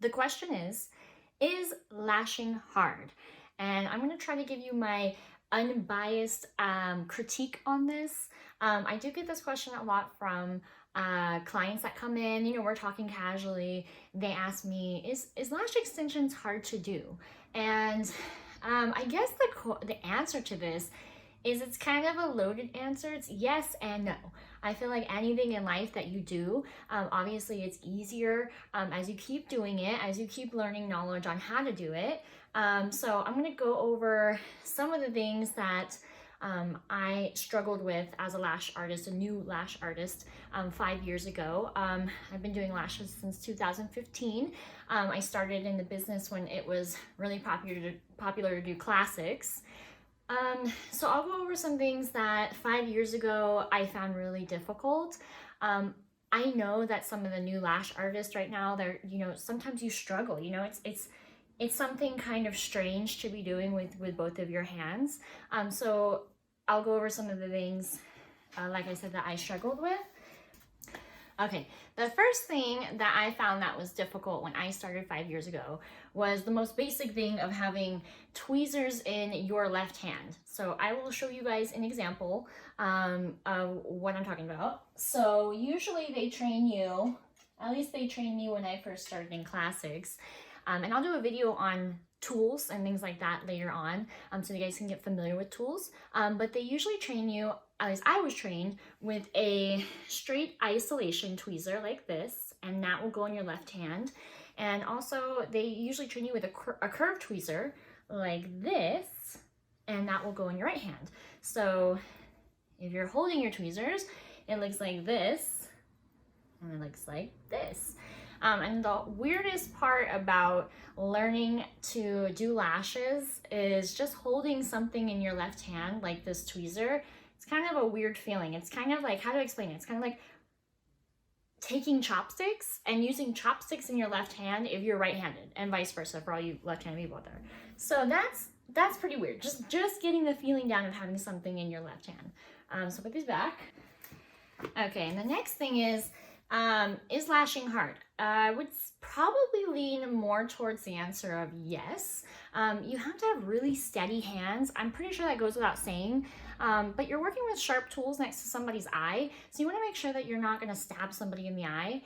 The question is lashing hard? And I'm going to try to give you my unbiased critique on this. I do get this question a lot from clients that come in. We're talking casually. They ask me, is lash extensions hard to do? And I guess the answer to this is it's kind of a loaded answer. It's yes and no. I feel like anything in life that you do, obviously it's easier as you keep doing it, as you keep learning knowledge on how to do it. So I'm gonna go over some of the things that I struggled with as a lash artist, a new lash artist, 5 years ago. I've been doing lashes since 2015. I started in the business when it was really popular to do classics. So I'll go over some things that 5 years ago I found really difficult. I know that some of the new lash artists right now, they're, sometimes you struggle, it's something kind of strange to be doing with both of your hands. So I'll go over some of the things, like I said, that I struggled with. Okay, the first thing that I found that was difficult when I started 5 years ago was the most basic thing of having tweezers in your left hand. So I will show you guys an example of what I'm talking about. So usually they train you, at least they trained me when I first started in classics, and I'll do a video on tools and things like that later on, so you guys can get familiar with tools. But they usually train you, at least I was trained, with a straight isolation tweezer like this, and that will go in your left hand. And also they usually train you with a curved tweezer like this, and that will go in your right hand. So if you're holding your tweezers, it looks like this, and it looks like this. And the weirdest part about learning to do lashes is just holding something in your left hand like this tweezer. It's kind of a weird feeling. It's kind of like, how to explain it? It's kind of like taking chopsticks and using chopsticks in your left hand if you're right-handed, and vice versa for all you left-handed people out there. So that's pretty weird. Just getting the feeling down of having something in your left hand. So put these back. Okay, and the next thing is lashing hard? I would probably lean more towards the answer of yes. You have to have really steady hands. I'm pretty sure that goes without saying, but you're working with sharp tools next to somebody's eye, so you want to make sure that you're not going to stab somebody in the eye.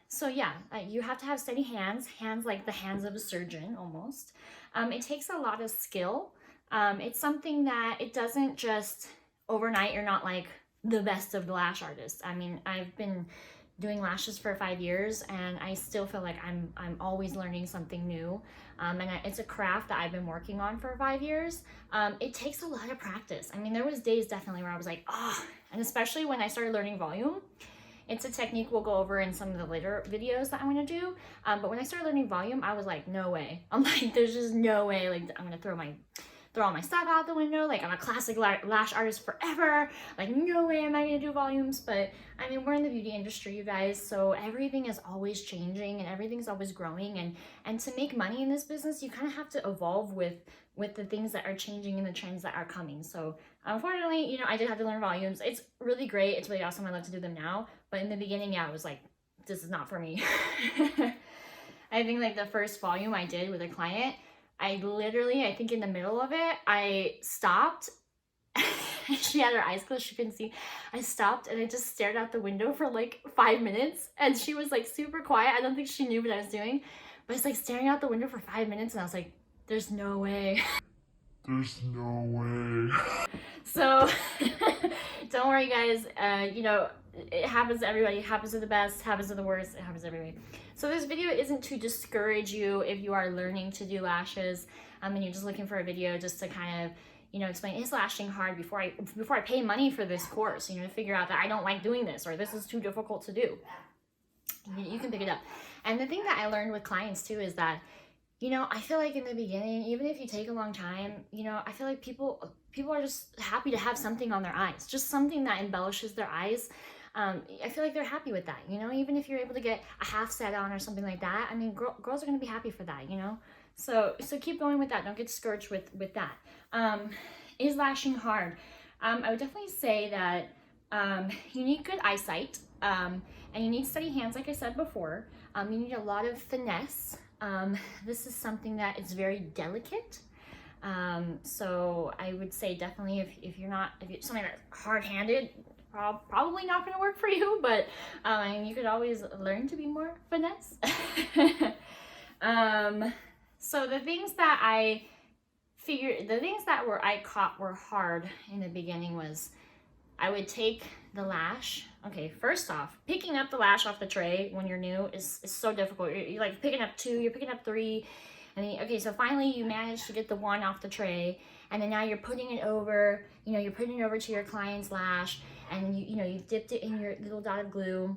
So yeah, you have to have steady hands like the hands of a surgeon almost. It takes a lot of skill. It's something that it doesn't just overnight, you're not like the best of the lash artists. I mean, I've been doing lashes for 5 years and I still feel like I'm always learning something new. And it's a craft that I've been working on for 5 years. It takes a lot of practice. I mean, there was days definitely where I was like, and especially when I started learning volume. It's a technique we'll go over in some of the later videos that I'm gonna do. But when I started learning volume, I was like, no way. I'm like, there's just no way, like I'm gonna throw all my stuff out the window, like I'm a classic lash artist forever, like no way am I gonna do volumes. But I mean, we're in the beauty industry, you guys, so everything is always changing and everything's always growing, and to make money in this business, you kind of have to evolve with the things that are changing and the trends that are coming. So unfortunately, I did have to learn volumes. It's really great, it's really awesome, I love to do them now, but in the beginning, yeah, I was like, this is not for me. I think like the first volume I did with a client, I think in the middle of it, I stopped. She had her eyes closed, she couldn't see. I stopped and I just stared out the window for like 5 minutes, and she was like super quiet. I don't think she knew what I was doing, but I was like staring out the window for 5 minutes and I was like, there's no way. There's no way. So don't worry guys, it happens to everybody. It happens to the best, happens to the worst, it happens to everybody. So this video isn't to discourage you if you are learning to do lashes, and you're just looking for a video just to kind of, explain, is lashing hard before I pay money for this course, to figure out that I don't like doing this, or this is too difficult to do. You can pick it up. And the thing that I learned with clients too is that, I feel like in the beginning, even if you take a long time, I feel like people are just happy to have something on their eyes, just something that embellishes their eyes. I feel like they're happy with that, even if you're able to get a half set on or something like that. I mean, girls are going to be happy for that, So keep going with that. Don't get discouraged with that. Is lashing hard? I would definitely say that you need good eyesight, and you need steady hands, like I said before. You need a lot of finesse. This is something that is very delicate. So I would say definitely if you're something that's hard-handed, probably not going to work for you, but you could always learn to be more finesse. So the things that I caught were hard in the beginning was I would take the lash. Okay, first off, picking up the lash off the tray when you're new is so difficult. You're like picking up 2, you're picking up 3, and then, okay, so finally you manage to get the 1 off the tray, and then now you're putting it over, you're putting it over to your client's lash, and you've dipped it in your little dot of glue.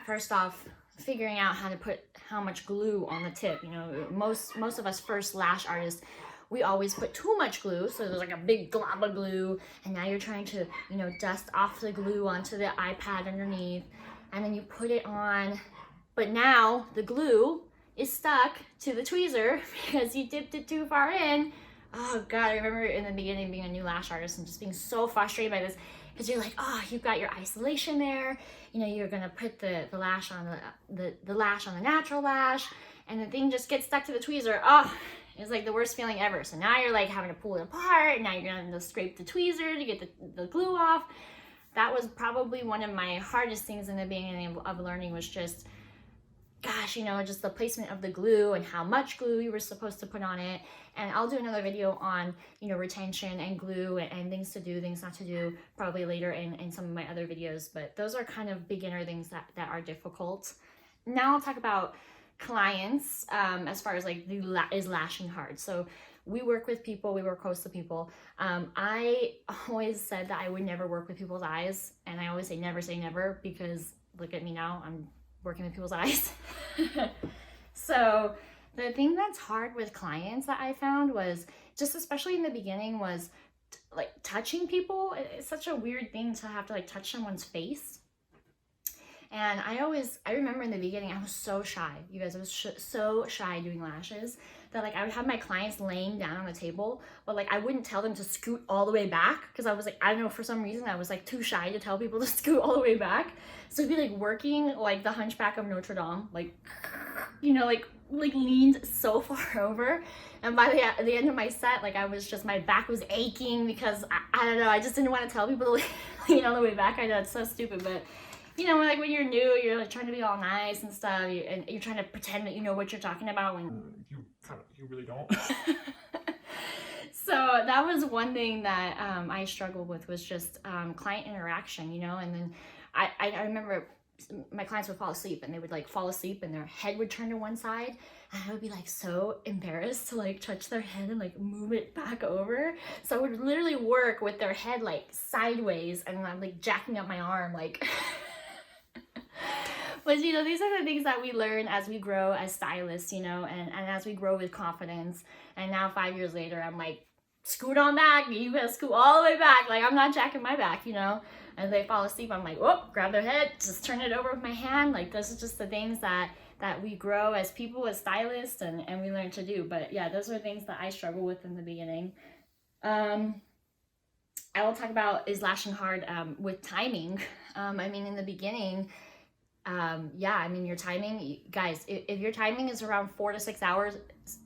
First off, figuring out how to put how much glue on the tip. Most of us first lash artists, we always put too much glue, so there's like a big glob of glue, and now you're trying to, dust off the glue onto the iPad underneath, and then you put it on, but now the glue is stuck to the tweezer because you dipped it too far in. Oh God, I remember in the beginning being a new lash artist and just being so frustrated by this, because you're like, oh, you've got your isolation there, you're gonna put the lash on the lash on the natural lash, and the thing just gets stuck to the tweezer. Oh, it's like the worst feeling ever. So now you're like having to pull it apart, and now you're gonna have to scrape the tweezer to get the glue off. That was probably one of my hardest things in the beginning of learning, was just, gosh, just the placement of the glue and how much glue you were supposed to put on it. And I'll do another video on, retention and glue and things to do, things not to do, probably later in some of my other videos. But those are kind of beginner things that are difficult. Now I'll talk about clients as far as like is lashing hard. So we work with people, we work close to people. I always said that I would never work with people's eyes, and I always say never, because look at me now, I'm working with people's eyes. So the thing that's hard with clients that I found was, just especially in the beginning, was like touching people. It's such a weird thing to have to like touch someone's face. And I remember in the beginning, I was so shy. You guys, I was so shy doing lashes that like I would have my clients laying down on the table, but like I wouldn't tell them to scoot all the way back, because I was like, I don't know, for some reason I was like too shy to tell people to scoot all the way back. So it'd be like working like the Hunchback of Notre Dame, like, like leaned so far over. And by the end of my set, like my back was aching, because I don't know, I just didn't want to tell people to lean all the way back. I know it's so stupid, but like when you're new, you're like trying to be all nice and stuff, and you're trying to pretend that you know what you're talking about when you really don't. So that was one thing that I struggled with, was just client interaction, and then I remember my clients would fall asleep, and they would like fall asleep and their head would turn to one side, and I would be like so embarrassed to like touch their head and like move it back over. So I would literally work with their head like sideways, and I'm like jacking up my arm like But these are the things that we learn as we grow as stylists, and as we grow with confidence. And now 5 years later, I'm like, scoot on back, you gotta scoot all the way back, like I'm not jacking my back, As they fall asleep, I'm like, whoop, grab their head, just turn it over with my hand. Like those are just the things that we grow as people, as stylists, and we learn to do. But yeah, those are things that I struggle with in the beginning. I will talk about is lashing hard with timing. In the beginning, your timing, guys, if your timing is around 4 to 6 hours,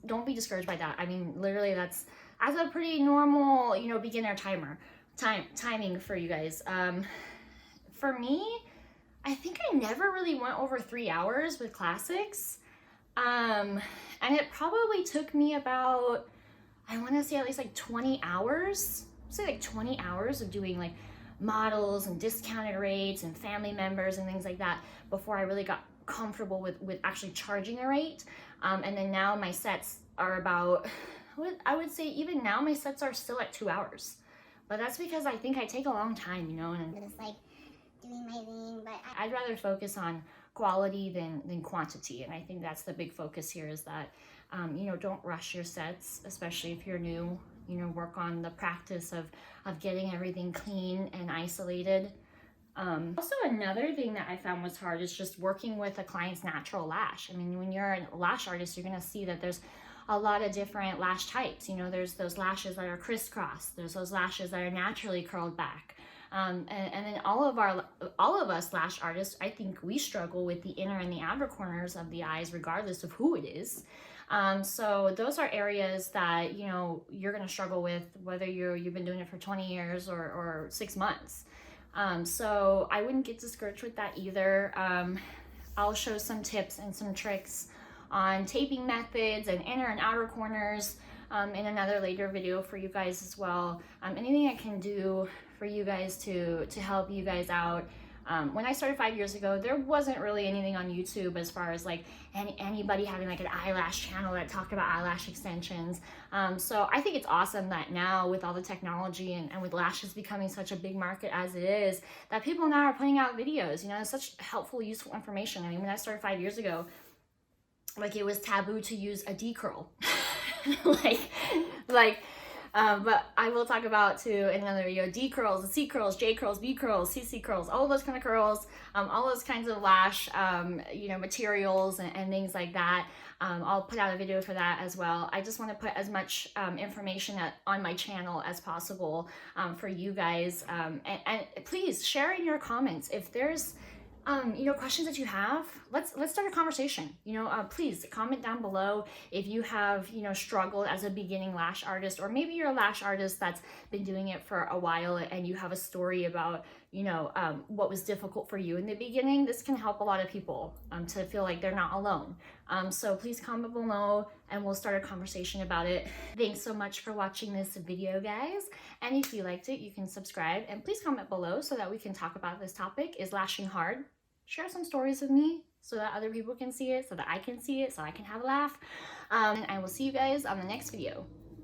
don't be discouraged by that. Literally that's a pretty normal, beginner timing for you guys. For me, I think I never really went over 3 hours with classics. And it probably took me about, I want to say at least like 20 hours. Say like 20 hours of doing like models and discounted rates and family members and things like that before I really got comfortable with actually charging a rate. And then now my sets are about, I would say even now my sets are still at 2 hours. But that's because I think I take a long time, and It's like doing my thing, but I'd rather focus on quality than quantity. And I think that's the big focus here, is that, don't rush your sets, especially if you're new. Work on the practice of getting everything clean and isolated. Also, another thing that I found was hard is just working with a client's natural lash. When you're a lash artist, you're gonna see that there's a lot of different lash types. There's those lashes that are crisscross. There's those lashes that are naturally curled back. And then all of us lash artists, I think we struggle with the inner and the outer corners of the eyes, regardless of who it is. So those are areas that, you know, you're going to struggle with, whether you've been doing it for 20 years or 6 months. So I wouldn't get discouraged with that either. I'll show some tips and some tricks on taping methods and inner and outer corners in another later video for you guys as well. Anything I can do for you guys to help you guys out. When I started 5 years ago, there wasn't really anything on YouTube as far as like anybody having like an eyelash channel that talked about eyelash extensions. So I think it's awesome that now with all the technology and with lashes becoming such a big market as it is, that people now are putting out videos. You know, it's such helpful, useful information. I mean, when I started 5 years ago, like it was taboo to use a D curl. But I will talk about too in another video, D curls, C curls, J curls, B curls, CC curls, all of those kind of curls, all those kinds of lash, you know, materials and things like that. I'll put out a video for that as well. I just want to put as much information on my channel as possible for you guys. And please share in your comments if there's you know, questions that you have. Let's start a conversation. You know, please comment down below if you have, you know, struggled as a beginning lash artist, or maybe you're a lash artist that's been doing it for a while and you have a story about, you know, what was difficult for you in the beginning. This can help a lot of people to feel like they're not alone. So please comment below and we'll start a conversation about it. Thanks so much for watching this video, guys. And if you liked it, you can subscribe and please comment below so that we can talk about this topic. Is lashing hard? Share some stories with me so that other people can see it, so that I can see it, so I can have a laugh. And I will see you guys on the next video.